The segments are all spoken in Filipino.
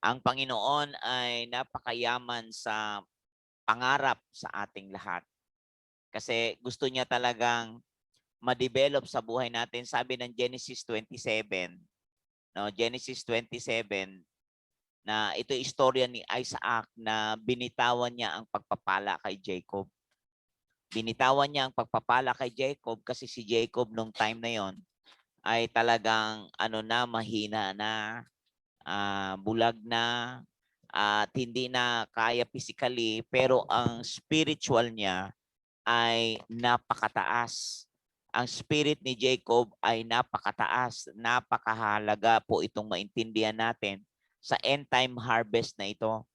Ang Panginoon ay napakayaman sa pangarap sa ating lahat. Kasi gusto niya talagang ma-develop sa buhay natin. Sabi ng Genesis 27, no, Genesis 27, na ito istorya ni Isaac na binitawan niya ang pagpapala kay Jacob. Binitawan niya ang pagpapala kay Jacob kasi si Jacob nung time na yon ay talagang mahina na, bulag na, at hindi na kaya physically, pero ang spiritual niya ay napakataas. Ang spirit ni Jacob ay napakataas. Napakahalaga po itong maintindihan natin sa end time harvest na ito.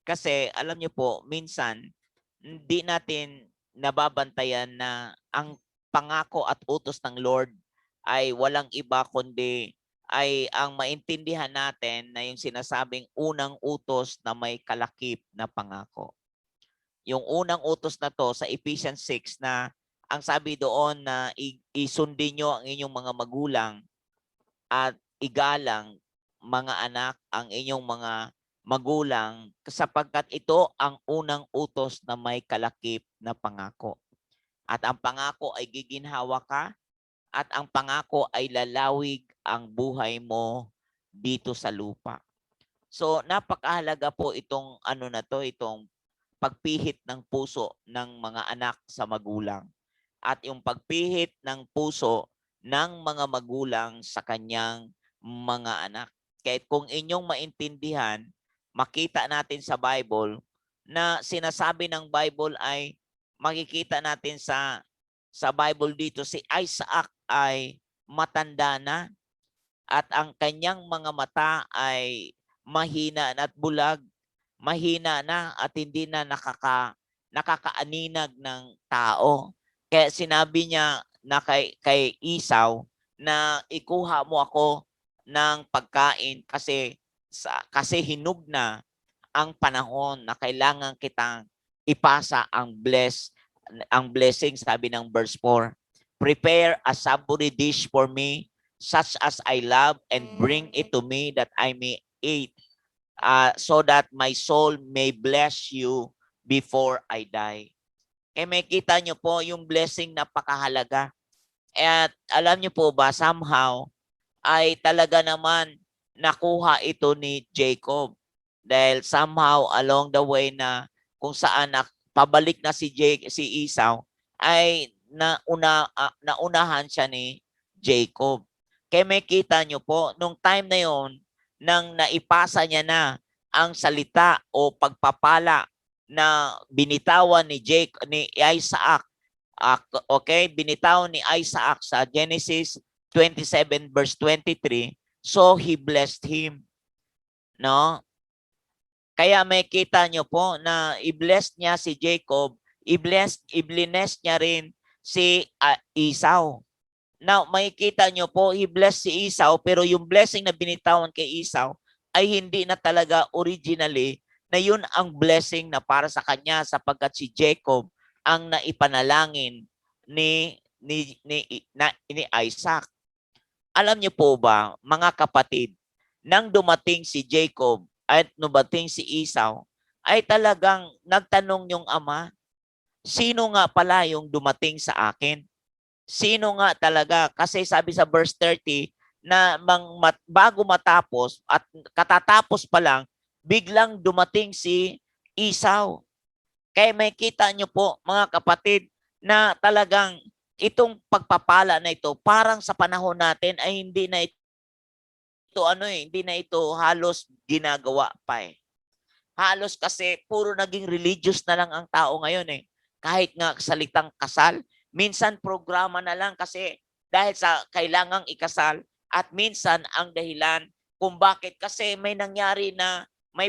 Kasi alam niyo po, minsan hindi natin nababantayan na ang pangako at utos ng Lord ay walang iba kundi ay ang maintindihan natin na yung sinasabing unang utos na may kalakip na pangako. Yung unang utos na to sa Ephesians 6 na ang sabi doon na isundin nyo ang inyong mga magulang at igalang mga anak ang inyong mga magulang sapagkat ito ang unang utos na may kalakip na pangako. At ang pangako ay giginhawa ka at ang pangako ay lalawig ang buhay mo dito sa lupa. So napakahalaga po itong itong pagpihit ng puso ng mga anak sa magulang at yung pagpihit ng puso ng mga magulang sa kanyang mga anak. Kahit kung inyong maintindihan, makita natin sa Bible na sinasabi ng Bible ay makikita natin sa Bible dito si Isaac ay matanda na at ang kanyang mga mata ay mahina na at bulag, mahina na at hindi na nakakaaninag ng tao. Kaya sinabi niya na kay Esau na ikuha mo ako ng pagkain kasi hinug na ang panahon na kailangan kitang ipasa ang blessing, sabi ng verse 4. Prepare a savory dish for me such as I love and bring it to me that I may eat, so that my soul may bless you before I die. Eh may kita nyo po yung blessing napakahalaga. At alam nyo po ba, somehow, ay talaga naman nakuha ito ni Jacob. Dahil somehow along the way na kung saan pabalik na si Esau, ay naunahan siya ni Jacob. Kaya may kita nyo po, nung time na yon, nang naipasa niya na ang salita o pagpapala na binitawan ni Isaac. Okay, binitawan ni Isaac sa Genesis 27 verse 23. So he blessed him, no? Kaya may kita nyo po na i-bless niya si Jacob, i-bless niya rin si Esau. Now, makikita nyo po, he blessed si Esau, pero yung blessing na binitawan kay Esau ay hindi na talaga originally na yun ang blessing na para sa kanya sapagkat si Jacob ang naipanalangin ni Isaac. Alam niyo po ba, mga kapatid, nang dumating si Jacob at dumating si Esau, ay talagang nagtanong yung ama, sino nga pala yung dumating sa akin? Sino nga talaga? Kasi sabi sa verse 30 na bago matapos at katatapos pa lang, biglang dumating si Esau. Kaya may kita nyo po mga kapatid na talagang itong pagpapala na ito parang sa panahon natin ay hindi na hindi na ito halos ginagawa pa eh. Halos kasi puro naging religious na lang ang tao ngayon eh. Kahit nga salitang kasal, minsan programa na lang kasi dahil sa kailangang ikasal at minsan ang dahilan kung bakit kasi may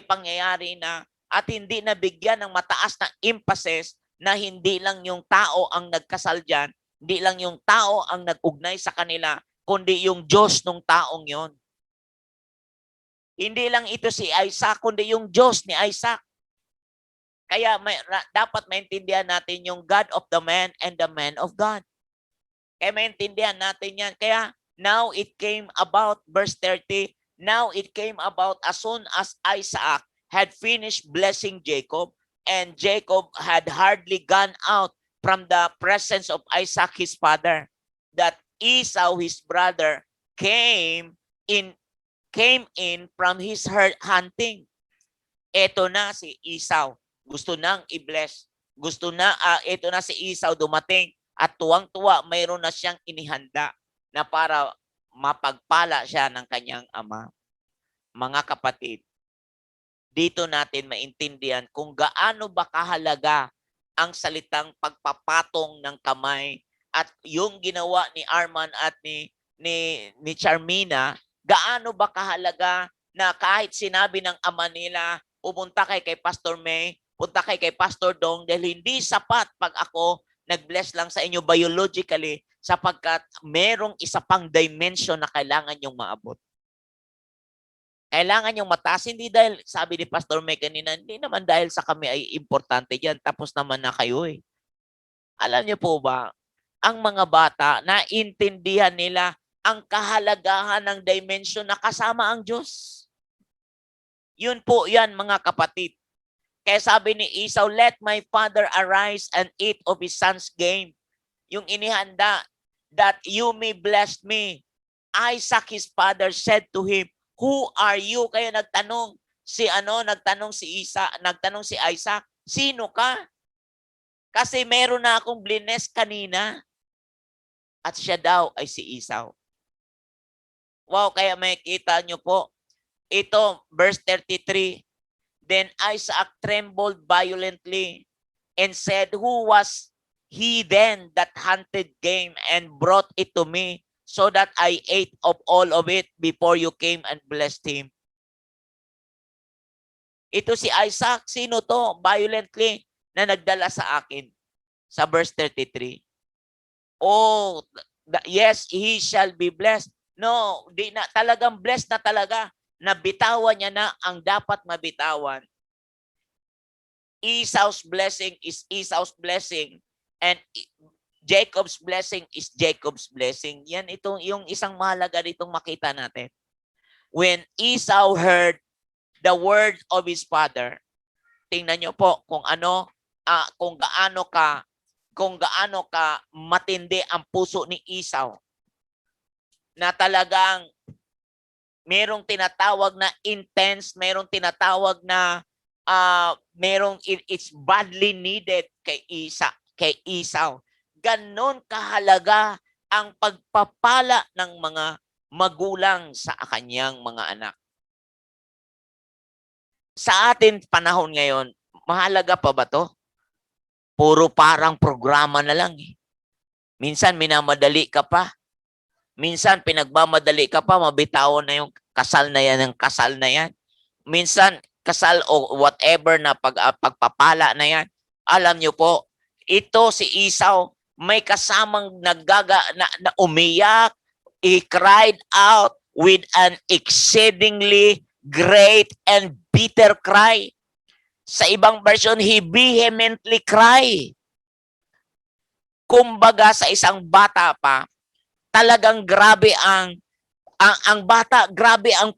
pangyayari na at hindi nabigyan ng mataas na emphasis na hindi lang yung tao ang nagkasal dyan, hindi lang yung tao ang nag-ugnay sa kanila, kundi yung Diyos ng taong yon. Hindi lang ito si Isaac, kundi yung Diyos ni Isaac. Kaya dapat maintindihan natin yung God of the man and the man of God. Kaya maintindihan natin yan. Kaya now it came about, verse 30, Now it came about as soon as Isaac had finished blessing Jacob, and Jacob had hardly gone out from the presence of Isaac his father, that Esau his brother in came in from his hunting. Eto na si Esau, gusto nang i-bless. Ito na si Esau dumating at tuwang-tuwa mayroon na siyang inihanda na para mapagpala siya ng kanyang ama. Mga kapatid, dito natin maintindihan kung gaano ba kahalaga ang salitang pagpapatong ng kamay at yung ginawa ni Arman at ni Charmina, gaano ba kahalaga na kahit sinabi ng ama nila, pumunta kay Pastor May, punta kay Pastor Dong, dahil hindi sapat pag ako nag-bless lang sa inyo biologically sapagkat merong isa pang dimension na kailangan yung maabot. Kailangan yung mataas, hindi dahil, sabi ni Pastor May kanina, hindi naman dahil sa kami ay importante yan, tapos naman na kayo eh. Alam niyo po ba, ang mga bata, naintindihan nila ang kahalagahan ng dimension na kasama ang Diyos. Yun po yan mga kapatid. Kaya sabi ni Esau, let my father arise and eat of his son's game. Yung inihanda, that you may bless me. Isaac his father said to him, who are you? Kaya nagtanong si Isaac, sino ka? Kasi meron na akong blines kanina. At siya daw ay si Esau. Wow, kaya makikita nyo po. Ito, verse 33. Then Isaac trembled violently and said, who was he then that hunted game and brought it to me, so that I ate of all of it before you came and blessed him? Ito si Isaac, sino to? Violently na nagdala sa akin. Sa verse 33. Oh, yes, he shall be blessed. No, di na talagang blessed na talaga. Nabitawan niya na ang dapat mabitawan. Esau's blessing is Esau's blessing, and Jacob's blessing is Jacob's blessing. Yan itong yung isang mahalaga ditong makita natin. When Esau heard the word of his father, tingnan niyo po kung gaano ka matindi ang puso ni Esau, na talagang merong tinatawag na intense, merong tinatawag na it's badly needed kay Esau. Ganon kahalaga ang pagpapala ng mga magulang sa kanyang mga anak. Sa atin panahon ngayon, mahalaga pa ba to? Puro parang programa na lang eh. Minsan minamadali ka pa. Minsan pinagmamadali ka pa, mabitawan na yung kasal na yan, Minsan kasal o whatever na pagpapala na yan. Alam nyo po, ito si Esau, may kasamang na umiyak. He cried out with an exceedingly great and bitter cry. Sa ibang version, he vehemently cried. Kumbaga sa isang bata pa, talagang grabe ang bata, grabe ang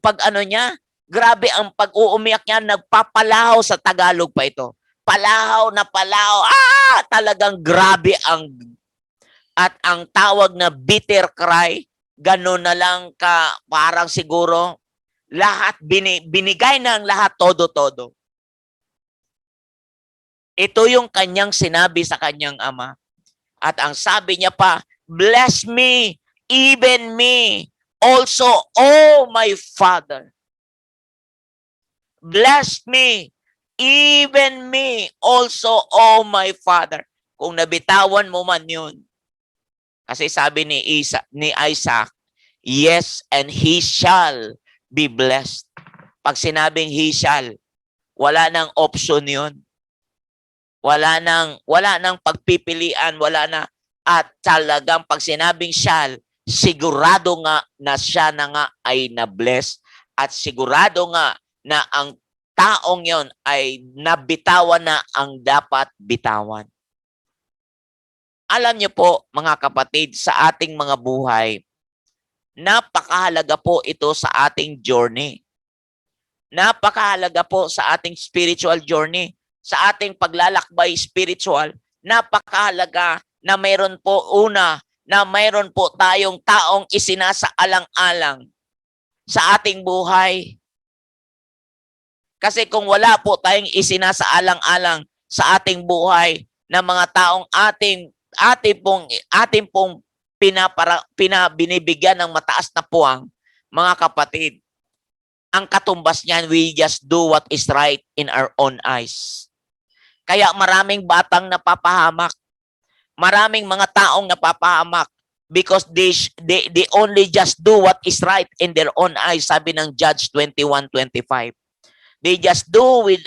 grabe ang pag-uumiyak niya, nagpapalahaw sa Tagalog pa ito. Palahaw na palahaw. Talagang grabe at ang tawag na bitter cry, gano'n na lang ka, parang siguro, lahat, binigay na ang lahat, todo-todo. Ito yung kanyang sinabi sa kanyang ama. At ang sabi niya pa, bless me, even me, also, oh my father. Bless me, even me, also, oh my father. Kung nabitawan mo man yun. Kasi sabi ni Isaac, yes, and he shall be blessed. Pag sinabing he shall, wala nang option yun. Wala nang pagpipilian, wala na. At talagang pag sinabing shall, sigurado nga na siya na nga ay na-bless at sigurado nga na ang taong yon ay nabitawan na ang dapat bitawan. Alam niyo po, mga kapatid, sa ating mga buhay, Napakahalaga po ito sa ating journey. Napakahalaga po sa ating spiritual journey, sa ating paglalakbay spiritual. Napakahalaga na mayroon po na mayroon po tayong taong isinasaalang-alang sa ating buhay. Kasi kung wala po tayong isinasaalang-alang sa ating buhay na mga taong ating pong binibigyan ng mataas na puwang, mga kapatid, ang katumbas niyan, we just do what is right in our own eyes. Kaya maraming batang napapahamak. Maraming mga taong napapahamak because they only just do what is right in their own eyes, sabi ng Judge 21:25. They just do with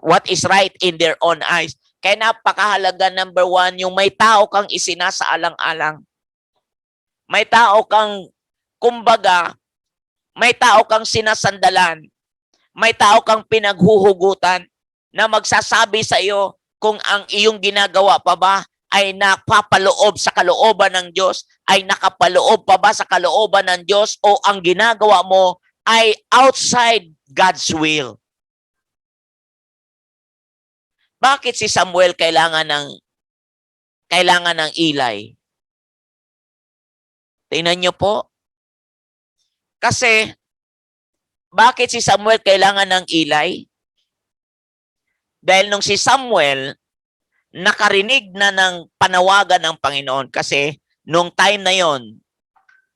what is right in their own eyes. Kaya napakahalaga, number one, yung may tao kang isinasaalang-alang. May tao kang, kumbaga, may tao kang sinasandalan. May tao kang pinaghuhugutan na magsasabi sa iyo kung ang iyong ginagawa pa ba ay napapaloob sa kalooban ng Diyos, ay nakapaloob pa ba sa kalooban ng Diyos, o ang ginagawa mo ay outside God's will. Bakit si Samuel kailangan ng Eli? Tingnan niyo po. Kasi, bakit si Samuel kailangan ng Eli? Dahil nung si Samuel, nakarinig na ng panawagan ng Panginoon. Kasi, nung time na yon,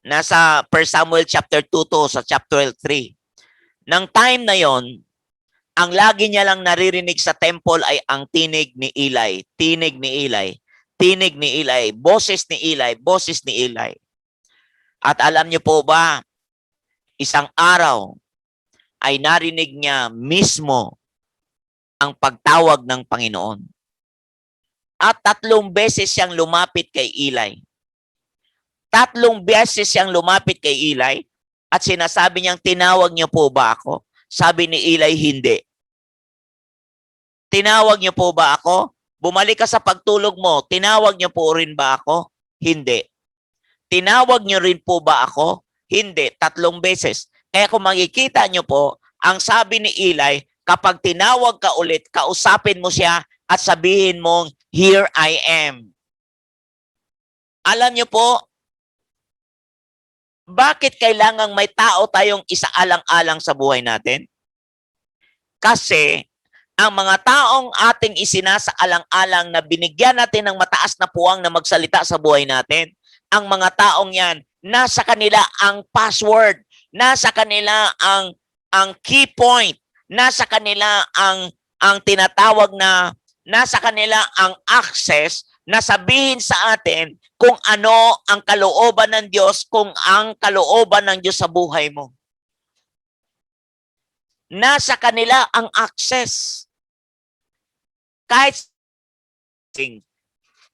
nasa 1 Samuel chapter 2 to sa chapter 3. Nang time na yon, ang lagi niya lang naririnig sa temple ay ang tinig ni Eli. Tinig ni Eli. Tinig ni Eli. Boses ni Eli. Boses ni Eli. At alam niyo po ba, isang araw ay narinig niya mismo ang pagtawag ng Panginoon. At 3 beses siyang lumapit kay Eli. 3 beses siyang lumapit kay Eli at sinasabi niyang, tinawag niyo po ba ako? Sabi ni Eli, hindi. Tinawag niyo po ba ako? Bumalik ka sa pagtulog mo, tinawag niyo po rin ba ako? Hindi. Tinawag niyo rin po ba ako? Hindi. 3 beses. Kaya kung makikita niyo po, ang sabi ni Eli, kapag tinawag ka ulit, kausapin mo siya at sabihin mong, here I am. Alam niyo po, bakit kailangang may tao tayong isaalang-alang sa buhay natin? Kasi ang mga taong ating isinasaalang-alang na binigyan natin ng mataas na puwang na magsalita sa buhay natin, ang mga taong yan, nasa kanila ang password, nasa kanila ang key point, nasa kanila ang tinatawag na, nasa kanila ang access na sabihin sa atin kung ano ang kalooban ng Diyos, kung ang kalooban ng Diyos sa buhay mo. Nasa kanila ang access. Kahit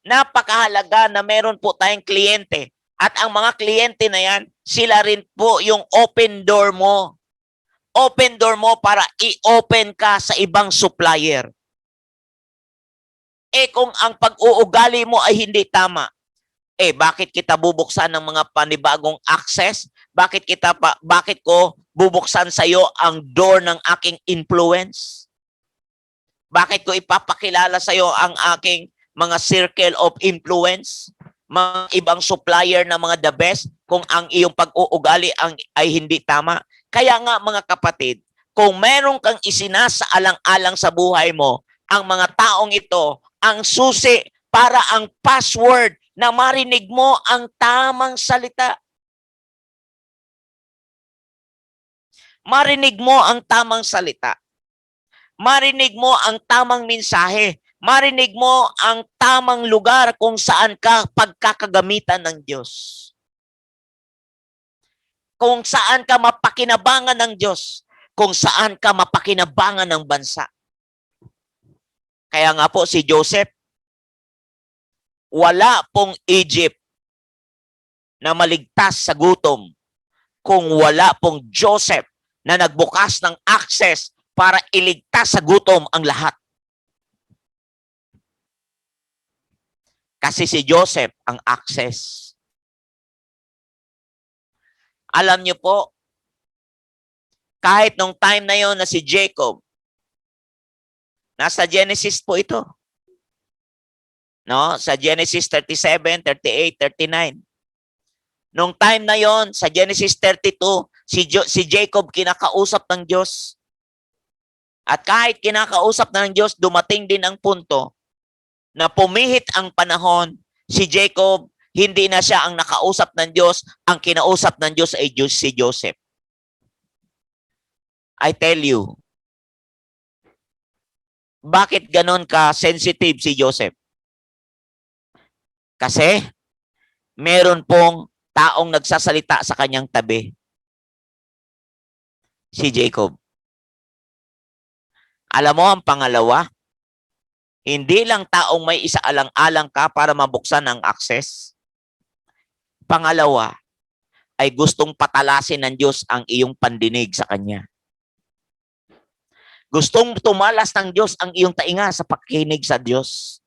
napakahalaga na meron po tayong kliyente. At ang mga kliyente na yan, sila rin po yung open door mo. Open door mo para i-open ka sa ibang supplier. Kung ang pag-uugali mo ay hindi tama, bakit kita bubuksan ng mga panibagong access? Bakit ko bubuksan sa iyo ang door ng aking influence? Bakit ko ipapakilala sa iyo ang aking mga circle of influence? Mga ibang supplier na mga the best kung ang iyong pag-uugali ay hindi tama? Kaya nga mga kapatid, kung meron kang isinasaalang-alang sa buhay mo, ang mga taong ito, ang susi para ang password na marinig mo ang tamang salita. Marinig mo ang tamang salita. Marinig mo ang tamang mensahe. Marinig mo ang tamang lugar kung saan ka pagkakagamitan ng Diyos. Kung saan ka mapakinabangan ng Diyos. Kung saan ka mapakinabangan ng bansa. Kaya nga po si Joseph, wala pong Egypt na maligtas sa gutom kung wala pong Joseph na nagbukas ng access para iligtas sa gutom ang lahat. Kasi si Joseph ang access. Alam niyo po, kahit nung time na yon na si Jacob, nasa Genesis po ito. No? Sa Genesis 37, 38, 39. Nung time na yon sa Genesis 32, si Jacob kinakausap ng Diyos. At kahit kinakausap ng Diyos, dumating din ang punto na pumihit ang panahon, si Jacob, hindi na siya ang nakausap ng Diyos, ang kinausap ng Diyos ay si Joseph. I tell you, bakit ganon ka-sensitive si Joseph? Kasi meron pong taong nagsasalita sa kanyang tabi. Si Jacob. Alam mo ang pangalawa, hindi lang taong may isaalang-alang ka para mabuksan ang access. Pangalawa, ay gustong patalasin ng Diyos ang iyong pandinig sa Kanya. Gustong tumalas ng Diyos ang iyong tainga sa pakikinig sa Diyos.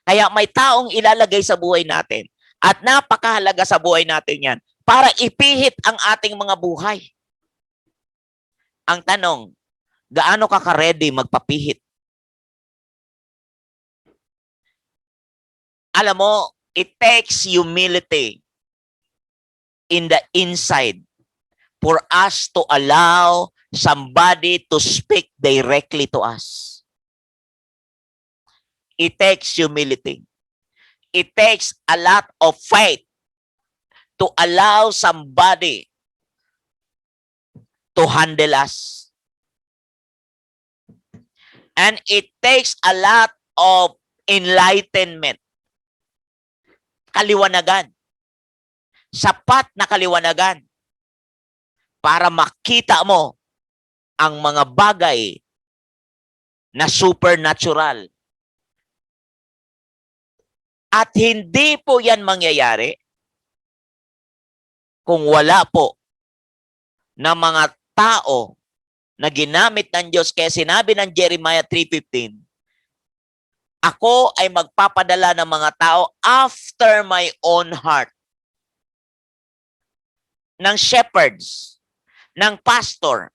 Kaya may taong ilalagay sa buhay natin at napakahalaga sa buhay natin yan para ipihit ang ating mga buhay. Ang tanong, gaano ka ka-ready magpapihit? Alam mo, it takes humility in the inside for us to allow somebody to speak directly to us. It takes humility. It takes a lot of faith to allow somebody to handle us. And it takes a lot of enlightenment. Kaliwanagan. Sapat na kaliwanagan para makita mo ang mga bagay na supernatural. At hindi po yan mangyayari kung wala po na mga tao na ginamit ng Diyos. Kaya sinabi ng Jeremiah 3:15, ako ay magpapadala ng mga tao after my own heart. Ng shepherds, ng pastor,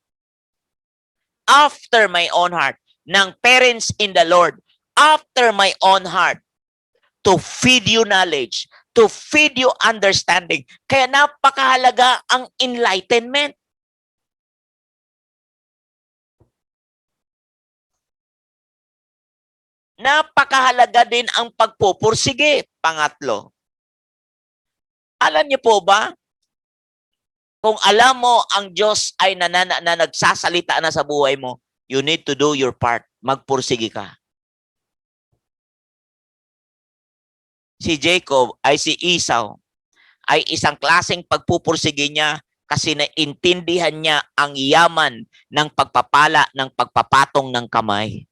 after my own heart, ng parents in the Lord, after my own heart, to feed you knowledge, to feed you understanding. Kaya napakahalaga ang enlightenment. Napakahalaga din ang pagpupursige. Pangatlo, alam niyo po ba, kung alam mo ang Diyos ay na nagsasalita na sa buhay mo, you need to do your part. Magpursige ka. Si Jacob ay si Esau ay isang klaseng pagpupursige niya kasi naintindihan niya ang yaman ng pagpapala ng pagpapatong ng kamay.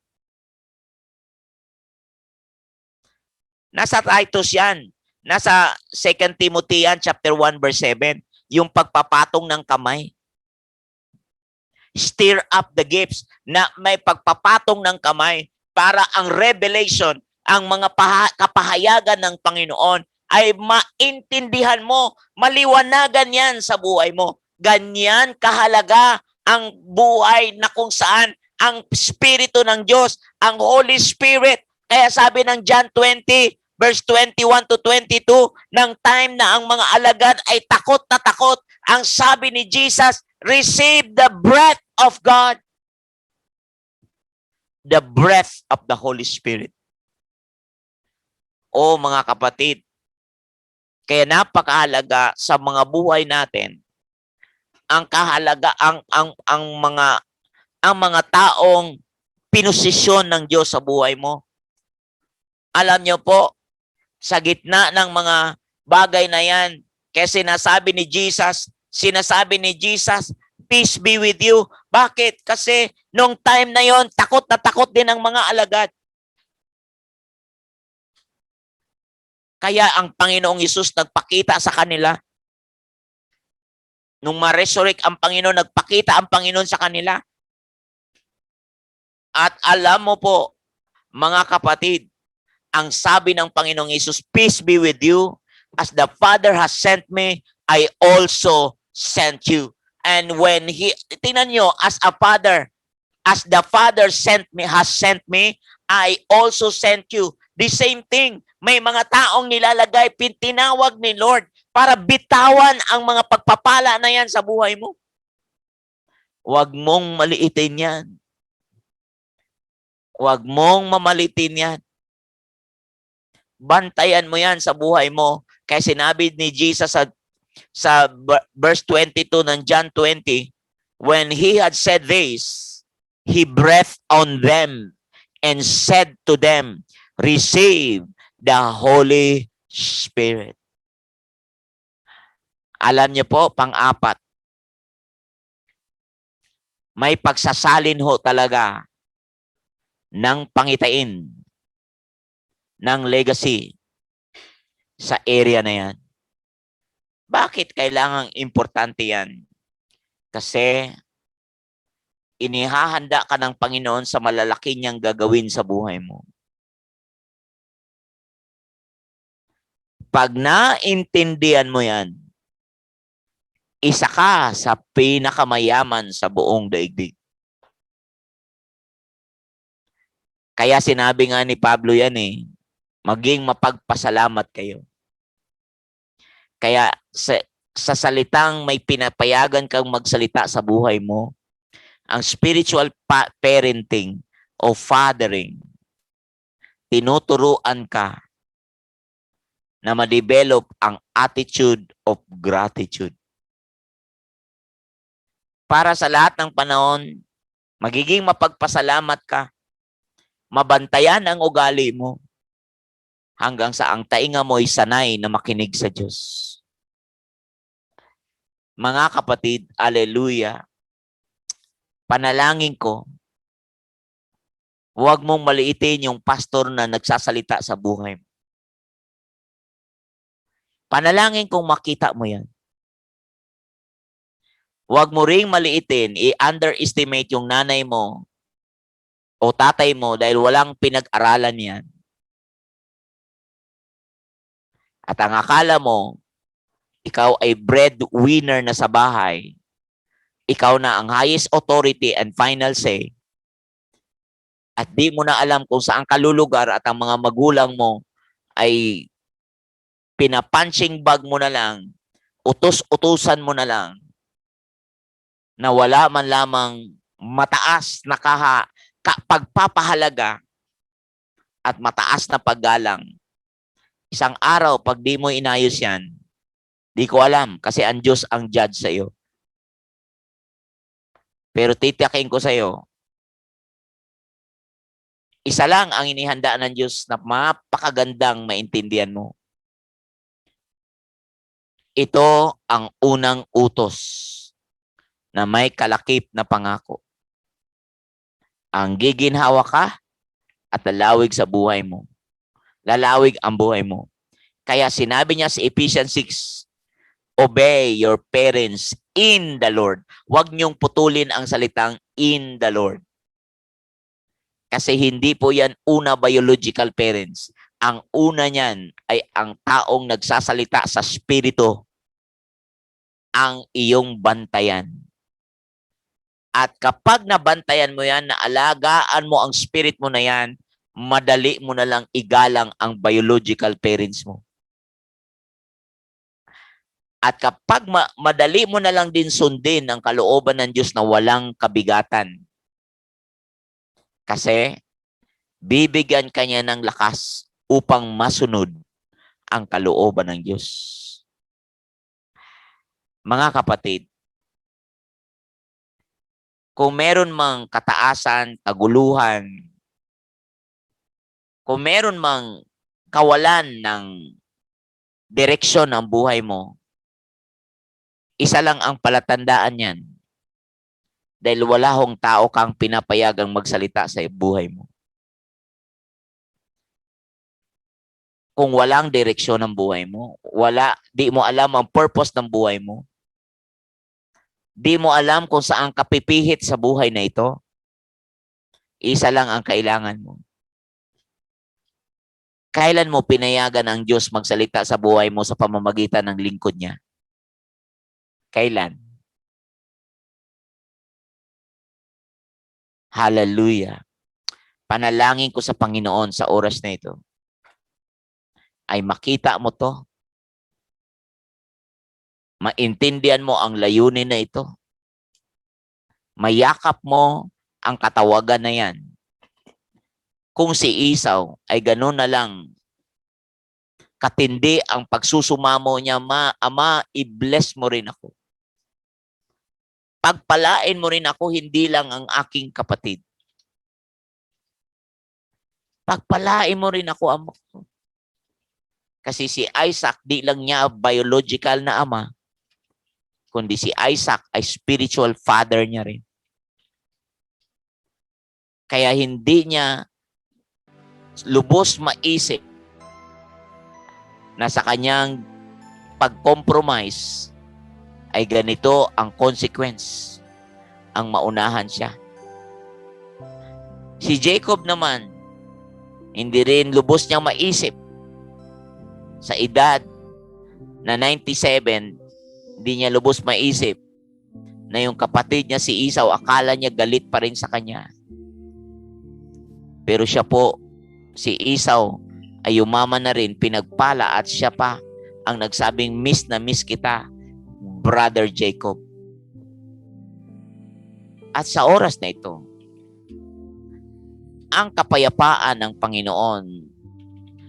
Nasa Titus yan. Nasa 2 Timothy yan, chapter 1, verse 7. Yung pagpapatong ng kamay. Stir up the gifts na may pagpapatong ng kamay para ang revelation, ang mga kapahayagan ng Panginoon ay maintindihan mo, maliwanagan yan sa buhay mo. Ganyan kahalaga ang buhay na kung saan ang Espiritu ng Diyos, ang Holy Spirit. Kaya sabi ng John 20, verse 21 to 22, ng time na ang mga alagad ay takot na takot, ang sabi ni Jesus, receive the breath of God. The breath of the Holy Spirit. O mga kapatid, kaya napakahalaga sa mga buhay natin, ang kahalaga, ang mga taong pinosisyon ng Diyos sa buhay mo. Alam niyo po, sa gitna ng mga bagay na yan, kaya sinasabi ni Jesus, peace be with you. Bakit? Kasi nung time na yon, takot na takot din ang mga alagad. Kaya ang Panginoong Hesus nagpakita sa kanila. Nung ma-resurrect ang Panginoon, nagpakita ang Panginoon sa kanila. At alam mo po, mga kapatid, ang sabi ng Panginoong Hesus, peace be with you. As the Father has sent me, I also sent you. And when tingnan nyo, as a father, as the Father has sent me, I also sent you. The same thing. May mga taong nilalagay, tinawag ni Lord para bitawan ang mga pagpapala na yan sa buhay mo. Huwag mong maliitin yan. Huwag mong mamalitin yan. Bantayan mo yan sa buhay mo. Kaya sinabi ni Jesus sa verse 22 ng John 20, when He had said this, He breathed on them and said to them, receive the Holy Spirit. Alam niyo po, pang-apat, may pagsasalin ho talaga ng pangitain, ng legacy sa area na yan. Bakit kailangang importante yan? Kasi inihahanda ka ng Panginoon sa malalaki niyang gagawin sa buhay mo. Pag naintindihan mo yan, isa ka sa pinakamayaman sa buong daigdig. Kaya sinabi nga ni Pablo yan maging mapagpasalamat kayo. Kaya sa salitang may pinapayagan kang magsalita sa buhay mo, ang spiritual parenting o fathering, tinuturuan ka na ma-develop ang attitude of gratitude. Para sa lahat ng panahon, magiging mapagpasalamat ka, mabantayan ang ugali mo, hanggang sa ang tainga mo ay sanay na makinig sa Diyos. Mga kapatid, hallelujah, panalangin ko, huwag mong maliitin yung pastor na nagsasalita sa buhay mo. Panalangin kong makita mo yan. Huwag mo ring maliitin, i-underestimate yung nanay mo o tatay mo dahil walang pinag-aralan yan. At ang akala mo, ikaw ay breadwinner na sa bahay, ikaw na ang highest authority and final say, at di mo na alam kung saan ka lulugar at ang mga magulang mo ay pinapunching bag mo na lang, utos-utusan mo na lang, na wala man lamang mataas na pagpapahalaga at mataas na paggalang. Isang araw, pag di mo inayos yan, di ko alam kasi ang Diyos ang judge sa iyo. Pero titiyakin ko sa iyo, isa lang ang inihanda ng Diyos na mapakagandang maintindihan mo. Ito ang unang utos na may kalakip na pangako. Ang giginhawa ka at lalawig sa buhay mo. Lalawig ang buhay mo. Kaya sinabi niya sa Ephesians 6, obey your parents in the Lord. Huwag niyong putulin ang salitang in the Lord. Kasi hindi po yan una biological parents. Ang una niyan ay ang taong nagsasalita sa spirito, ang iyong bantayan. At kapag nabantayan mo yan, naalagaan mo ang spirit mo na yan, madali mo na lang igalang ang biological parents mo. At kapag madali mo na lang din sundin ang kalooban ng Diyos na walang kabigatan. Kasi bibigyan ka niya ng lakas upang masunod ang kalooban ng Diyos. Mga kapatid, kung meron mang kataasan, kaguluhan, kung meron mang kawalan ng direksyon ng buhay mo, isa lang ang palatandaan yan. Dahil wala hong tao kang pinapayagang magsalita sa buhay mo. Kung walang direksyon ng buhay mo, di mo alam ang purpose ng buhay mo, di mo alam kung saan ka pipihit sa buhay na ito, isa lang ang kailangan mo. Kailan mo pinayagan ang Diyos magsalita sa buhay mo sa pamamagitan ng lingkod niya? Kailan? Hallelujah. Panalangin ko sa Panginoon sa oras na ito ay makita mo to, maintindihan mo ang layunin na ito, mayakap mo ang katawagan na yan. Kung si Esau ay gano'n na lang katindi ang pagsusumamo niya, Ama, i-bless mo rin ako. Pagpalain mo rin ako, hindi lang ang aking kapatid. Pagpalain mo rin ako, Ama. Kasi si Isaac, di lang niya biological na ama, kundi si Isaac ay spiritual father niya rin. Kaya hindi niya lubos maisip na sa kanyang pag-compromise ay ganito ang consequence, ang maunahan siya. Si Jacob naman, hindi rin lubos niyang maisip sa edad na 97, hindi niya lubos maisip na yung kapatid niya si Esau, akala niya galit pa rin sa kanya. Pero siya po, si Esau, ay umaman na rin, pinagpala, at siya pa ang nagsabing, miss na miss kita, Brother Jacob. At sa oras na ito, ang kapayapaan ng Panginoon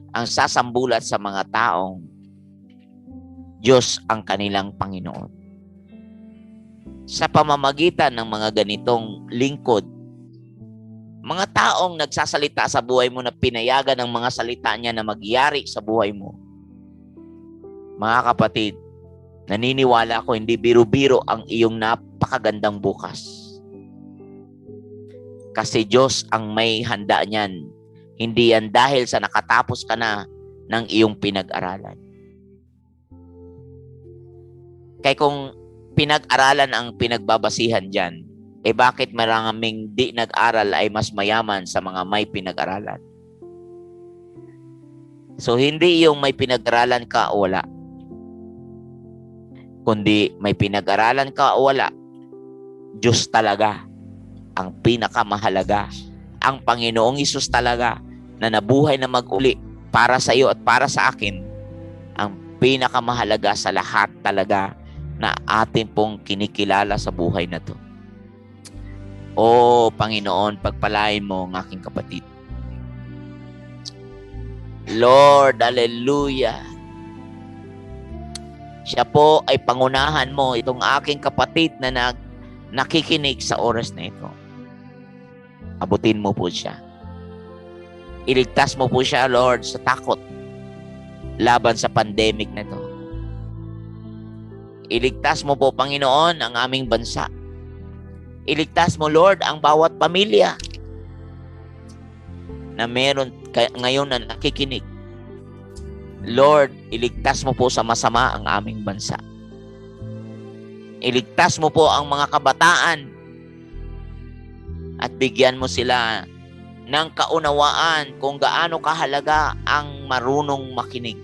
ang sasambulat sa mga taong Diyos ang kanilang Panginoon. Sa pamamagitan ng mga ganitong lingkod, mga taong nagsasalita sa buhay mo na pinayagan ng mga salita niya na magyari sa buhay mo. Mga kapatid, naniniwala ako hindi biro-biro ang iyong napakagandang bukas. Kasi Diyos ang may handa niyan. Hindi yan dahil sa nakatapos ka na ng iyong pinag-aralan. Kaya kung pinag-aralan ang pinagbabasihan dyan, bakit maraming di nag-aral ay mas mayaman sa mga may pinag-aralan? So, hindi yung may pinag-aralan ka o wala. Kundi may pinag-aralan ka o wala, Diyos talaga ang pinakamahalaga. Ang Panginoong Hesus talaga na nabuhay na mag-uli para sa iyo at para sa akin, ang pinakamahalaga sa lahat talaga na atin pong kinikilala sa buhay na to. O Panginoon, pagpalain mo ang aking kapatid. Lord, hallelujah. Siya po ay pangunahan mo itong aking kapatid na nakikinig sa oras na ito. Abutin mo po siya. Iligtas mo po siya, Lord, sa takot laban sa pandemic na ito. Iligtas mo po, Panginoon, ang aming bansa. Iligtas mo, Lord, ang bawat pamilya na meron ngayon na nakikinig. Lord, iligtas mo po sa masama ang aming bansa. Iligtas mo po ang mga kabataan at bigyan mo sila ng kaunawaan kung gaano kahalaga ang marunong makinig,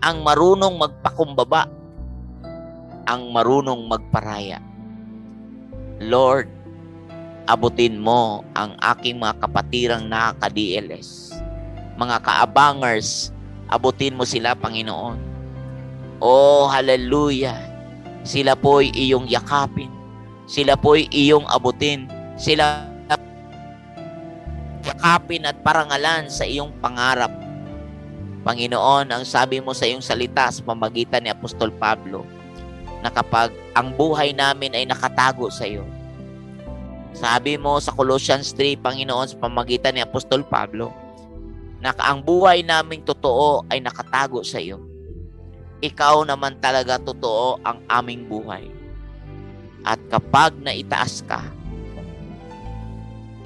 ang marunong magpakumbaba, ang marunong magparaya. Lord, abutin mo ang aking mga kapatirang nakaka-DLS, mga kaabangers, abutin mo sila, Panginoon. Oh, hallelujah! Sila po'y iyong yakapin, sila po'y iyong abutin, sila yakapin at parangalan sa iyong pangarap. Panginoon, ang sabi mo sa iyong salita sa pamamagitan ni Apostol Pablo, na kapag ang buhay namin ay nakatago sa iyo. Sabi mo sa Colossians 3, Panginoon, sa pamamagitan ni Apostol Pablo, na ang buhay naming totoo ay nakatago sa iyo. Ikaw naman talaga totoo ang aming buhay. At kapag naitaas ka,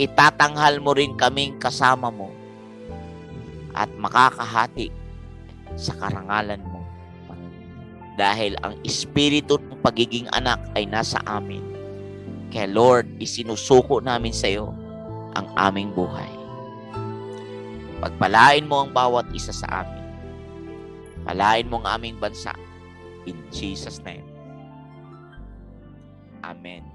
itatanghal mo rin kaming kasama mo at makakahati sa karangalan mo. Dahil ang espiritu ng pagiging anak ay nasa amin. Kaya Lord, isinusuko namin sa iyo ang aming buhay. Pagpalain mo ang bawat isa sa amin. Palain mo ang aming bansa. In Jesus' name. Amen.